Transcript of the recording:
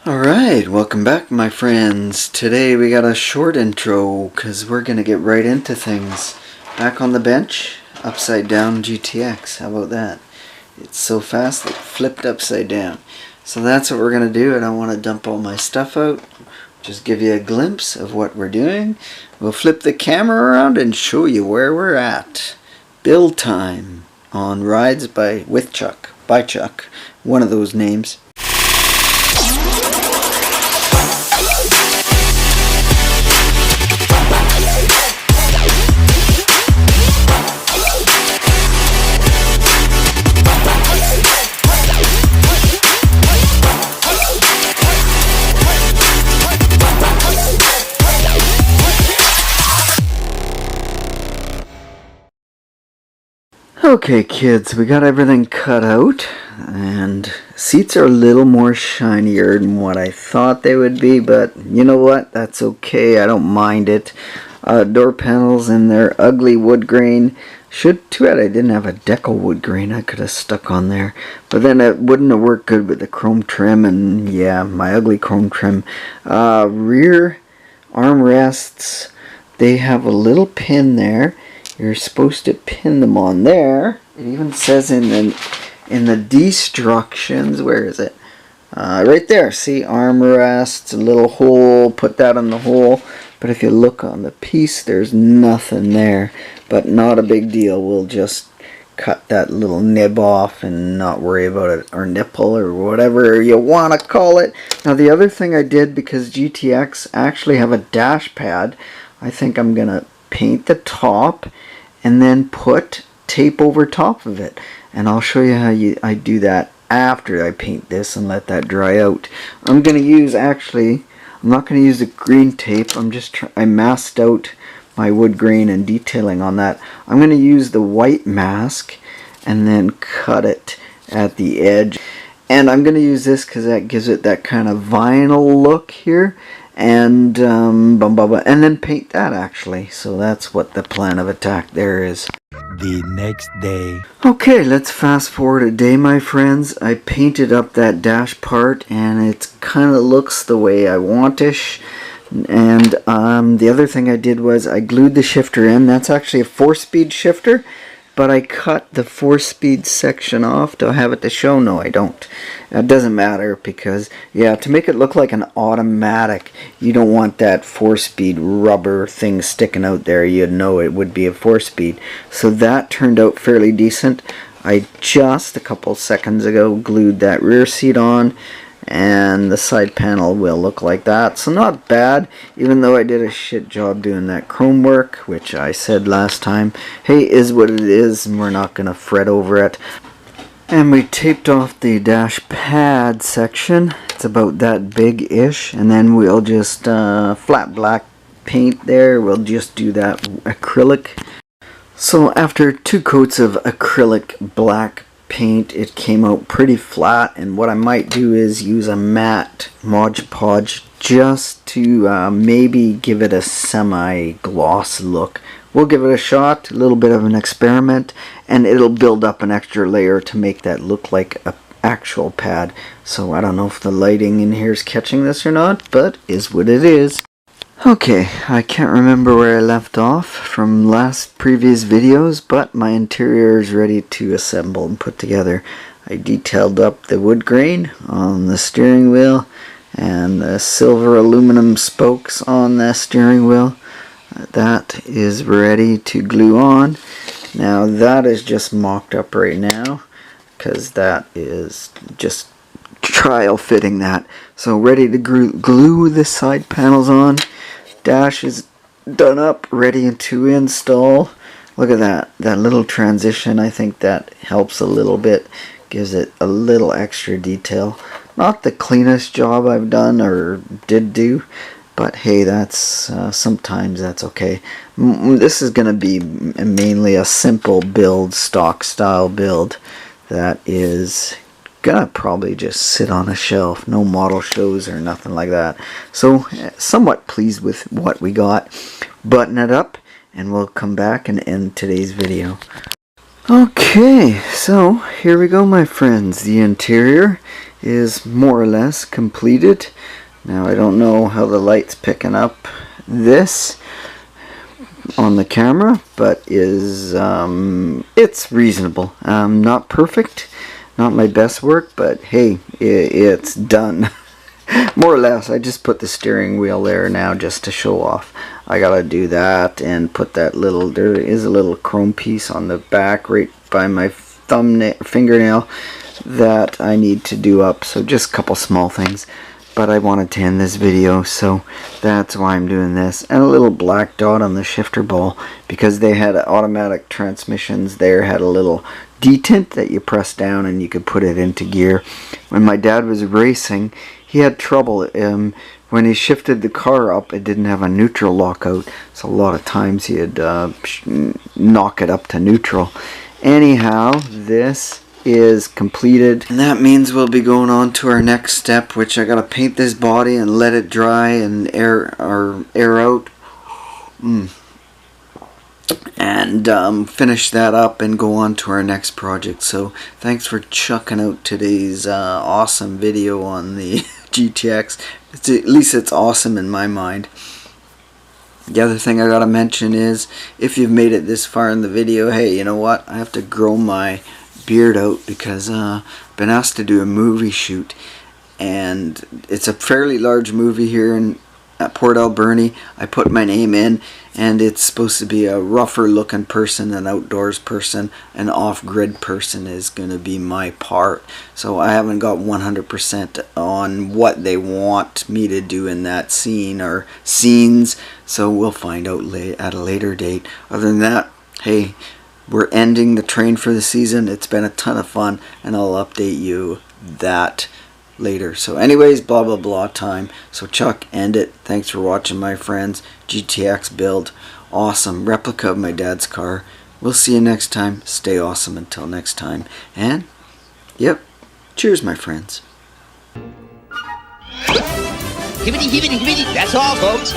Alright, welcome back my friends. Today we got a short intro because we're going to get right into things. Back on the bench, upside down GTX. How about that? It's so fast it flipped upside down. So that's what we're going to do. I don't want to dump all my stuff out. Just give you a glimpse of what we're doing. We'll flip the camera around and show you where we're at. Build time on Rides with Chuck. By Chuck. One of those names. Okay kids, we got everything cut out and seats are a little more shinier than what I thought they would be, but you know what, that's okay, I don't mind it. Door panels in their ugly wood grain. Too bad I didn't have a decal wood grain I could have stuck on there, but then it wouldn't have worked good with the chrome trim, and yeah, my ugly chrome trim. Rear armrests, they have a little pin there. You're supposed to pin them on there. It even says in the destructions, where is it? Right there. See, armrests, a little hole. Put that in the hole. But if you look on the piece, there's nothing there. But not a big deal. We'll just cut that little nib off and not worry about it, or nipple, or whatever you want to call it. Now the other thing I did, because GTX actually have a dash pad, I think I'm gonna paint the top and then put tape over top of it, and I'll show you how I do that after I paint this and let that dry out. I'm not going to use the green tape. I masked out my wood grain and detailing on that. I'm going to use the white mask and then cut it at the edge, and I'm going to use this because that gives it that kind of vinyl look here, and and then paint that actually. So that's what the plan of attack there is. The next day. Okay, let's fast forward a day my friends. I painted up that dash part and it kind of looks the way I want-ish. And the other thing I did was I glued the shifter in. That's actually a 4-speed shifter, but I cut the 4-speed section off. Do I have it to show? No, I don't. It doesn't matter because, yeah, to make it look like an automatic, you don't want that 4-speed rubber thing sticking out there. You'd know it would be a 4-speed. So that turned out fairly decent. I just a couple seconds ago glued that rear seat on, and the side panel will look like that. So not bad, even though I did a shit job doing that chrome work, which I said last time, hey, is what it is, and we're not going to fret over it. And we taped off the dash pad section. It's about that big-ish, and then we'll just flat black paint there. We'll just do that acrylic. So after 2 coats of acrylic black paint, it came out pretty flat, and what I might do is use a matte Mod Podge just to maybe give it a semi-gloss look. We'll give it a shot, a little bit of an experiment, and it'll build up an extra layer to make that look like an actual pad. So I don't know if the lighting in here is catching this or not, but is what it is. Okay, I can't remember where I left off from previous videos, but my interior is ready to assemble and put together. I detailed up the wood grain on the steering wheel and the silver aluminum spokes on the steering wheel. That is ready to glue on. Now that is just mocked up right now because that is just trial fitting that. So ready to glue the side panels on. Dash is done up, ready to install. Look at that little transition. I think that helps a little bit, gives it a little extra detail. Not the cleanest job I've done or did do, but hey, that's sometimes that's okay. This is going to be mainly a simple build, stock style build that is gonna probably just sit on a shelf. No model shows or nothing like that. So somewhat pleased with what we got. Button it up and we'll come back and end today's video. Okay, so here we go my friends. The interior is more or less completed. Now I don't know how the light's picking up this on the camera, but it's reasonable. Not perfect, not my best work, but hey, it's done. More or less. I just put the steering wheel there now just to show off. I gotta do that and put that little, there is a little chrome piece on the back right by my fingernail that I need to do up. So just a couple small things, but I wanted to end this video, so that's why I'm doing this. And a little black dot on the shifter ball, because they had automatic transmissions there, had a little detent that you press down and you could put it into gear. When my dad was racing, he had trouble. When he shifted the car up, it didn't have a neutral lockout, so a lot of times he'd knock it up to neutral. Anyhow, this is completed, and that means we'll be going on to our next step, which I gotta paint this body and let it dry and air out, and finish that up and go on to our next project. So thanks for checking out today's awesome video on the GTX. At least it's awesome in my mind. The other thing I gotta mention is, if you've made it this far in the video, hey, you know what? I have to grow my beard out because I've been asked to do a movie shoot, and it's a fairly large movie here at Port Alberni. I put my name in, and it's supposed to be a rougher looking person, an outdoors person, an off-grid person is going to be my part. So I haven't got 100% on what they want me to do in that scene or scenes, so we'll find out at a later date. Other than that, hey, we're ending the train for the season. It's been a ton of fun, and I'll update you that later. So anyways, blah blah blah time. So Chuck, end it. Thanks for watching, my friends. GTX build, awesome replica of my dad's car. We'll see you next time. Stay awesome until next time. And yep, cheers, my friends. Hibbity, hibbity, hibbity. That's all, folks.